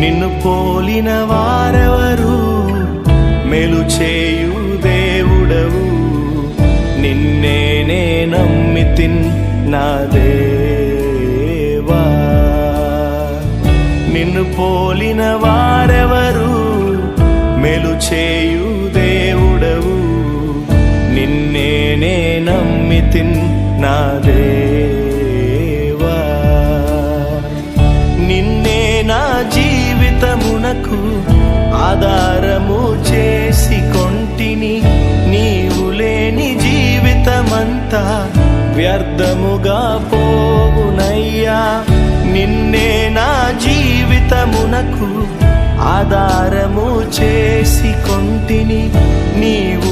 నిన్ను పోలిన వారెవరు? మేలు చేయు దేవుడవు, నిన్నే నమ్మితిన్ నా దేవా. నిన్ను పోలిన వారెవరు? మేలు చేయు దేవుడవు, నిన్నే నమ్మితిన్ నా దేవా. నిన్నే నా జీవితమునకు ఆధారము చేసి కొంటిని. నీవు లేని జీవితమంతా వ్యర్థముగా పోవునయ్యా. నిన్నే నా జీవితమునకు ఆధారము చేసి కొంటిని. నీవు